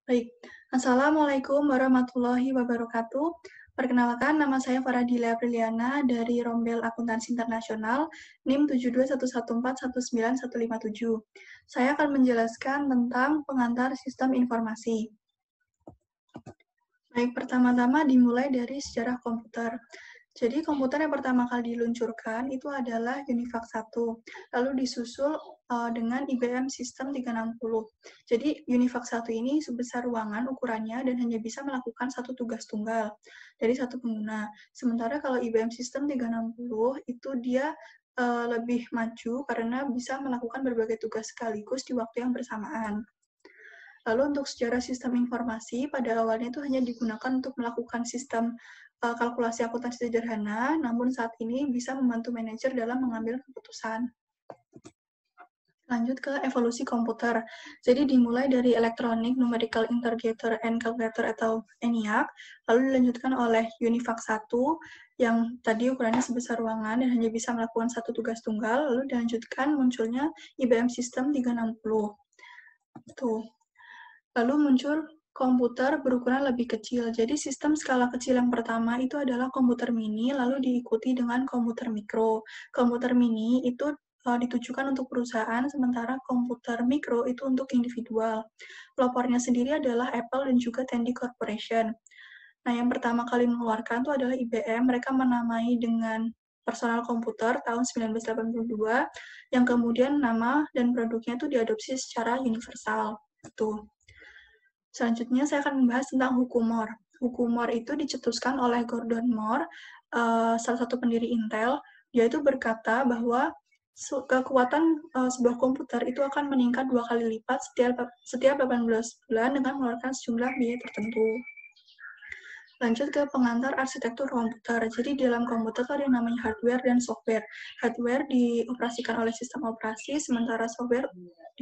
Baik, Assalamualaikum warahmatullahi wabarakatuh. Perkenalkan, nama saya Faradila Apriliana dari Rombel Akuntansi Internasional, NIM 7211419157. Saya akan menjelaskan tentang pengantar sistem informasi. Baik, pertama-tama dimulai dari sejarah komputer. Jadi komputer yang pertama kali diluncurkan itu adalah Univac 1, lalu disusul dengan IBM System 360. Jadi Univac 1 ini sebesar ruangan ukurannya dan hanya bisa melakukan satu tugas tunggal dari satu pengguna. Sementara kalau IBM System 360 itu dia lebih maju karena bisa melakukan berbagai tugas sekaligus di waktu yang bersamaan. Lalu untuk sejarah sistem informasi, pada awalnya itu hanya digunakan untuk melakukan sistem kalkulasi akuntansi sederhana, namun saat ini bisa membantu manajer dalam mengambil keputusan. Lanjut ke evolusi komputer. Jadi dimulai dari Electronic Numerical Interrogator and Calculator atau ENIAC, lalu dilanjutkan oleh Univac 1 yang tadi ukurannya sebesar ruangan dan hanya bisa melakukan satu tugas tunggal, lalu dilanjutkan munculnya IBM System 360. Tuh. Lalu muncul komputer berukuran lebih kecil. Jadi sistem skala kecil yang pertama itu adalah komputer mini, lalu diikuti dengan komputer mikro. Komputer mini itu ditujukan untuk perusahaan, sementara komputer mikro itu untuk individual. Pelopornya sendiri adalah Apple dan juga Tandy Corporation. Nah, yang pertama kali mengeluarkan itu adalah IBM. Mereka menamai dengan personal komputer tahun 1982, yang kemudian nama dan produknya itu diadopsi secara universal. Tuh. Selanjutnya saya akan membahas tentang hukum Moore. Hukum Moore itu dicetuskan oleh Gordon Moore, salah satu pendiri Intel. Dia itu berkata bahwa kekuatan sebuah komputer itu akan meningkat 2 kali lipat setiap 18 bulan dengan mengeluarkan sejumlah biaya tertentu. Lanjut ke pengantar arsitektur komputer. Jadi di dalam komputer itu ada yang namanya hardware dan software. Hardware dioperasikan oleh sistem operasi, sementara software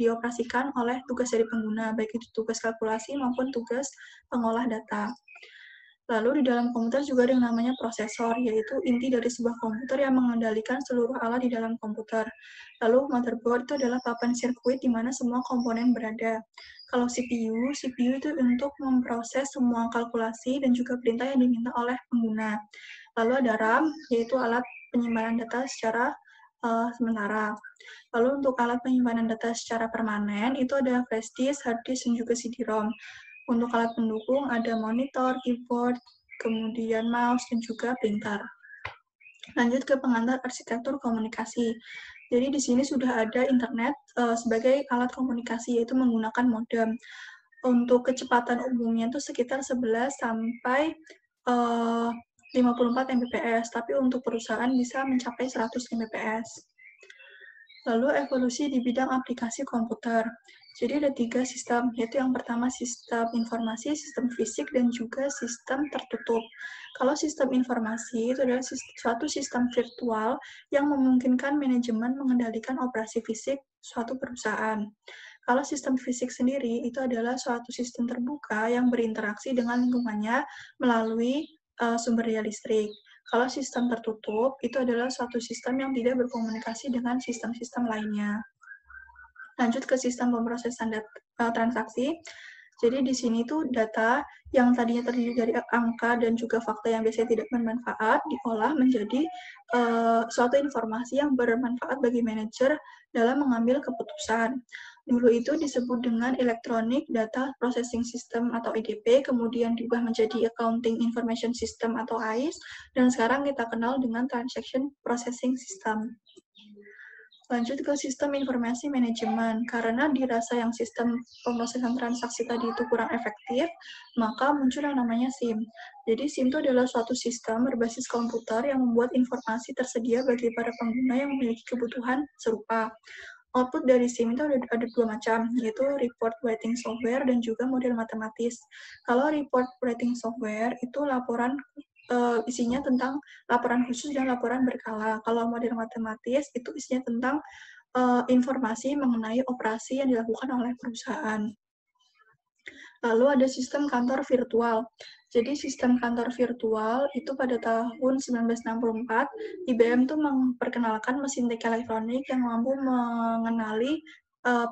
dioperasikan oleh tugas dari pengguna, baik itu tugas kalkulasi maupun tugas pengolah data. Lalu di dalam komputer juga ada yang namanya prosesor, yaitu inti dari sebuah komputer yang mengendalikan seluruh alat di dalam komputer. Lalu motherboard itu adalah papan sirkuit di mana semua komponen berada. Kalau CPU itu untuk memproses semua kalkulasi dan juga perintah yang diminta oleh pengguna. Lalu ada RAM, yaitu alat penyimpanan data secara sementara. Lalu untuk alat penyimpanan data secara permanen, itu ada flash disk, hard disk, dan juga CD-ROM. Untuk alat pendukung ada monitor, keyboard, kemudian mouse, dan juga printer. Lanjut ke pengantar arsitektur komunikasi. Jadi di sini sudah ada internet sebagai alat komunikasi, yaitu menggunakan modem. Untuk kecepatan umumnya itu sekitar 11 sampai 54 Mbps, tapi untuk perusahaan bisa mencapai 100 Mbps. Lalu evolusi di bidang aplikasi komputer. Jadi ada 3 sistem, yaitu yang pertama sistem informasi, sistem fisik, dan juga sistem tertutup. Kalau sistem informasi itu adalah suatu sistem virtual yang memungkinkan manajemen mengendalikan operasi fisik suatu perusahaan. Kalau sistem fisik sendiri itu adalah suatu sistem terbuka yang berinteraksi dengan lingkungannya melalui sumber daya listrik. Kalau sistem tertutup, itu adalah suatu sistem yang tidak berkomunikasi dengan sistem-sistem lainnya. Lanjut ke sistem pemrosesan transaksi. Jadi di sini tuh data yang tadinya terdiri dari angka dan juga fakta yang biasanya tidak bermanfaat diolah menjadi suatu informasi yang bermanfaat bagi manajer dalam mengambil keputusan. Dulu itu disebut dengan Electronic Data Processing System atau EDP, kemudian diubah menjadi Accounting Information System atau AIS, dan sekarang kita kenal dengan Transaction Processing System. Lanjut ke sistem informasi manajemen. Karena dirasa yang sistem pemrosesan transaksi tadi itu kurang efektif, maka muncul yang namanya SIM. Jadi SIM itu adalah suatu sistem berbasis komputer yang membuat informasi tersedia bagi para pengguna yang memiliki kebutuhan serupa. Output dari SIM itu ada 2 macam, yaitu report writing software dan juga model matematis. Kalau report writing software itu laporan isinya tentang laporan khusus dan laporan berkala. Kalau model matematis itu isinya tentang informasi mengenai operasi yang dilakukan oleh perusahaan. Lalu ada sistem kantor virtual. Jadi sistem kantor virtual itu pada tahun 1964, IBM tuh memperkenalkan mesin tik elektronik yang mampu mengenali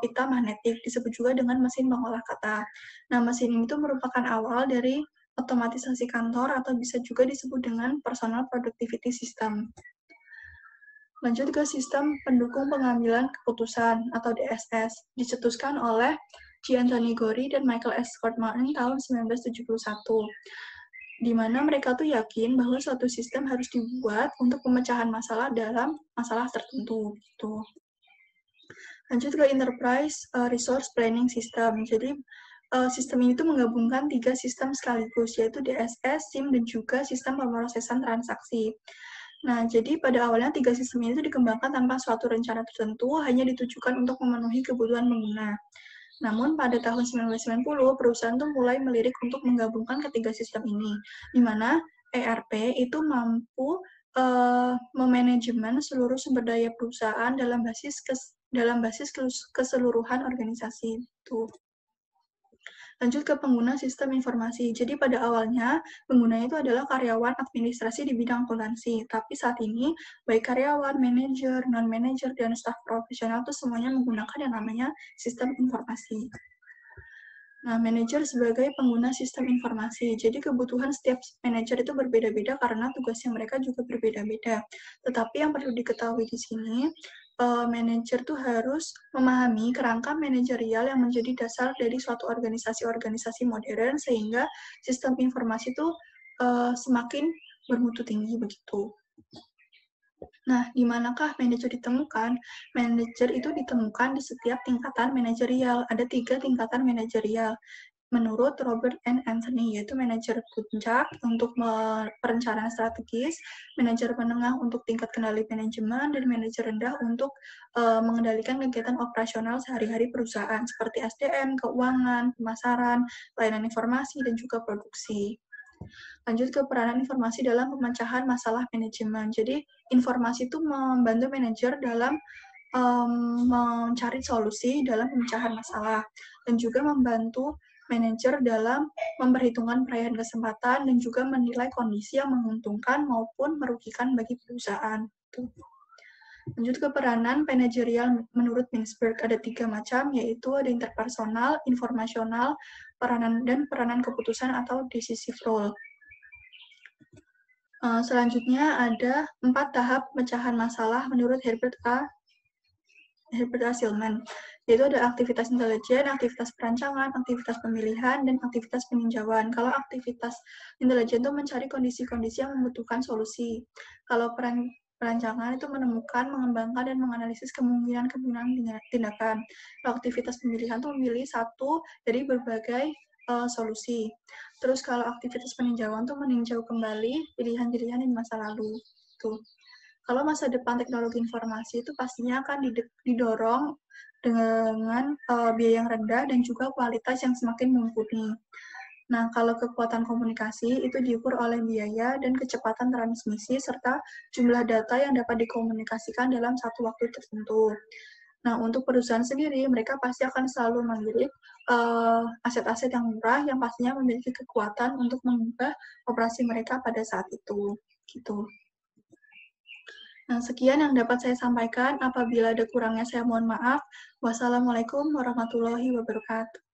pita magnetik, disebut juga dengan mesin pengolah kata. Nah, mesin ini tuh merupakan awal dari otomatisasi kantor atau bisa juga disebut dengan personal productivity system. Lanjut ke sistem pendukung pengambilan keputusan atau DSS, dicetuskan oleh G. Anthony Gorey dan Michael S. Scott Martin tahun 1971, di mana mereka tuh yakin bahwa suatu sistem harus dibuat untuk pemecahan masalah dalam masalah tertentu. Gitu. Lanjut ke Enterprise Resource Planning System. Jadi, sistem ini tuh menggabungkan 3 sistem sekaligus, yaitu DSS, SIM, dan juga sistem pemrosesan transaksi. Nah, jadi pada awalnya 3 sistem ini dikembangkan tanpa suatu rencana tertentu, hanya ditujukan untuk memenuhi kebutuhan pengguna. Namun pada tahun 1990, perusahaan tuh mulai melirik untuk menggabungkan ketiga sistem ini, di mana ERP itu mampu memanajemen seluruh sumber daya perusahaan dalam basis keseluruhan organisasi itu. Lanjut ke pengguna sistem informasi. Jadi pada awalnya, pengguna itu adalah karyawan administrasi di bidang akuntansi. Tapi saat ini, baik karyawan, manajer, non-manajer, dan staf profesional itu semuanya menggunakan yang namanya sistem informasi. Nah, manajer sebagai pengguna sistem informasi. Jadi kebutuhan setiap manajer itu berbeda-beda karena tugasnya mereka juga berbeda-beda. Tetapi yang perlu diketahui di sini, manajer tuh harus memahami kerangka manajerial yang menjadi dasar dari suatu organisasi-organisasi modern sehingga sistem informasi itu semakin bermutu tinggi begitu. Nah, di manakah manajer ditemukan? Manajer itu ditemukan di setiap tingkatan manajerial. Ada 3 tingkatan manajerial. Menurut Robert N. Anthony, yaitu manajer puncak untuk perencanaan strategis, manajer menengah untuk tingkat kendali manajemen, dan manajer rendah untuk mengendalikan kegiatan operasional sehari-hari perusahaan, seperti SDM, keuangan, pemasaran, layanan informasi, dan juga produksi. Lanjut ke peranan informasi dalam pemecahan masalah manajemen. Jadi, informasi itu membantu manajer dalam mencari solusi dalam pemecahan masalah, dan juga membantu manajer dalam memperhitungkan perayaan kesempatan dan juga menilai kondisi yang menguntungkan maupun merugikan bagi perusahaan. Lanjut ke peranan manajerial menurut Mintzberg, ada 3 macam, yaitu ada interpersonal, informasional, dan peranan keputusan atau decisive role. Selanjutnya ada 4 tahap pemecahan masalah menurut Herbert A. Silman, yaitu ada aktivitas intelijen, aktivitas perancangan, aktivitas pemilihan, dan aktivitas peninjauan. Kalau aktivitas intelijen itu mencari kondisi-kondisi yang membutuhkan solusi. Kalau perancangan itu menemukan, mengembangkan, dan menganalisis kemungkinan tindakan. Kalau aktivitas pemilihan itu memilih satu dari berbagai solusi. Terus kalau aktivitas peninjauan itu meninjau kembali pilihan-pilihan di masa lalu. Tuh. Kalau masa depan teknologi informasi itu pastinya akan didorong dengan biaya yang rendah dan juga kualitas yang semakin mumpuni. Nah, kalau kekuatan komunikasi itu diukur oleh biaya dan kecepatan transmisi serta jumlah data yang dapat dikomunikasikan dalam satu waktu tertentu. Nah, untuk perusahaan sendiri, mereka pasti akan selalu melirik aset-aset yang murah yang pastinya memiliki kekuatan untuk mengubah operasi mereka pada saat itu. Gitu. Nah, sekian yang dapat saya sampaikan. Apabila ada kurangnya, saya mohon maaf. Wassalamualaikum warahmatullahi wabarakatuh.